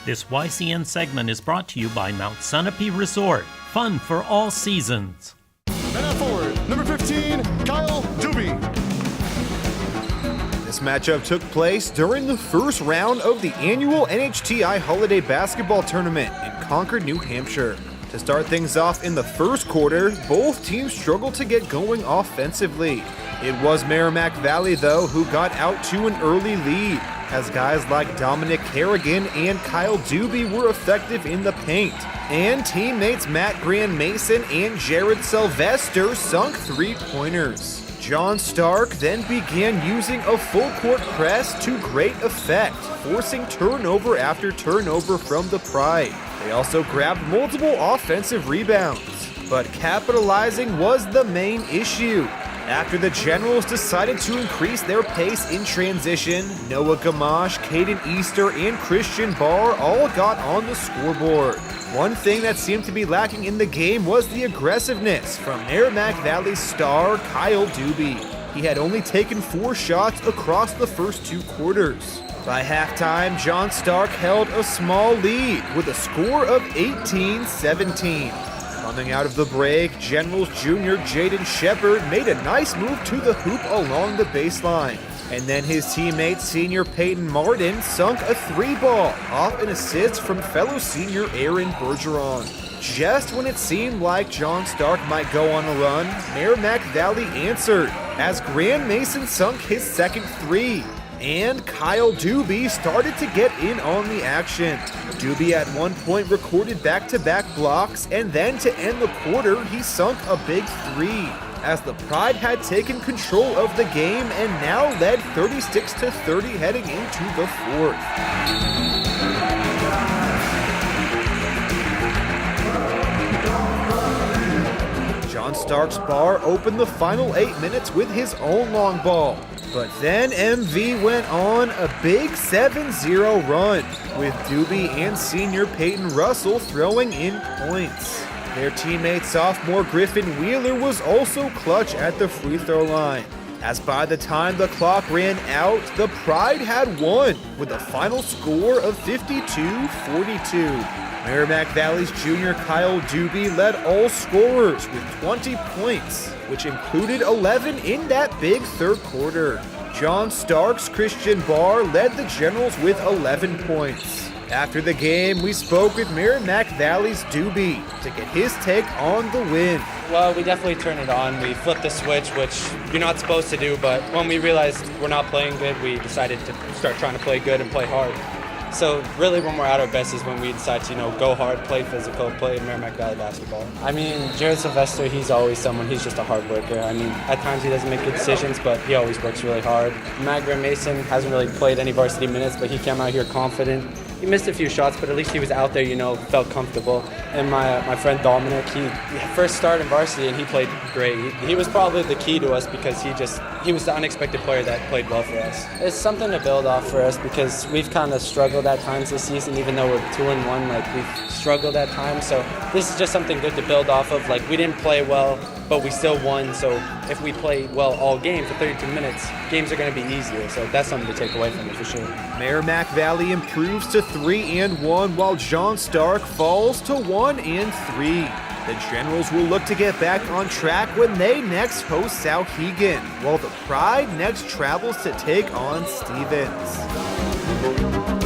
This YCN segment is brought to you by Mount Sunapee Resort. Fun for all seasons. And at forward, number 15, Kyle Doobie. This matchup took place during the first round of the annual NHTI Holiday Basketball Tournament in Concord, New Hampshire. To start things off in the first quarter, both teams struggled to get going offensively. It was Merrimack Valley, though, who got out to an early lead, as guys like Dominic Kerrigan and Kyle Doobie were effective in the paint. And teammates Matt Grand Mason and Jared Sylvester sunk three-pointers. John Stark then began using a full-court press to great effect, forcing turnover after turnover from the Pride. They also grabbed multiple offensive rebounds, but capitalizing was the main issue. After the Generals decided to increase their pace in transition, Noah Gamache, Caden Easter, and Christian Barr all got on the scoreboard. One thing that seemed to be lacking in the game was the aggressiveness from Merrimack Valley's star, Kyle Doobie. He had only taken 4 shots across the first 2 quarters. By halftime, John Stark held a small lead with a score of 18-17. Coming out of the break, Generals junior Jaden Shepard made a nice move to the hoop along the baseline. And then his teammate senior Peyton Martin sunk a 3-ball off an assist from fellow senior Aaron Bergeron. Just when it seemed like John Stark might go on a run, Merrimack Valley answered as Grand Mason sunk his second 3. And Kyle Doobie started to get in on the action. Doobie at one point recorded back-to-back blocks, and then to end the quarter, he sunk a big 3. As the Pride had taken control of the game and now led 36-30 heading into the fourth. John Stark's Bar opened the final 8 minutes with his own long ball. But then MV went on a big 7-0 run, with Doobie and senior Peyton Russell throwing in points. Their teammate sophomore Griffin Wheeler was also clutch at the free throw line, as by the time the clock ran out, the Pride had won with a final score of 52-42. Merrimack Valley's junior Kyle Doobie led all scorers with 20 points, which included 11 in that big third quarter. John Stark's Christian Barr led the Generals with 11 points. After the game, we spoke with Merrimack Valley's Doobie to get his take on the win. Well, we definitely turned it on. We flipped the switch, which you're not supposed to do, but when we realized we're not playing good, we decided to start trying to play good and play hard. So really when we're at our best is when we decide to, go hard, play physical, play Merrimack Valley basketball. I mean, Jared Sylvester, he's always someone, he's just a hard worker. I mean, at times he doesn't make good decisions, but he always works really hard. Matt Grand Mason hasn't really played any varsity minutes, but he came out here confident. He missed a few shots, but at least he was out there, felt comfortable. And my friend Dominic, he first started in varsity and he played great. He was probably the key to us because he was the unexpected player that played well for us. It's something to build off for us because we've kind of struggled at times this season, even though we're 2-1, we've struggled at times. So this is just something good to build off of. We didn't play well, but we still won. So if we play well all game for 32 minutes, games are going to be easier. So that's something to take away from it for sure. Merrimack Valley improves to 3-1 while John Stark falls to 1-3. The Generals will look to get back on track when they next host Souhegan, while the Pride next travels to take on Stevens.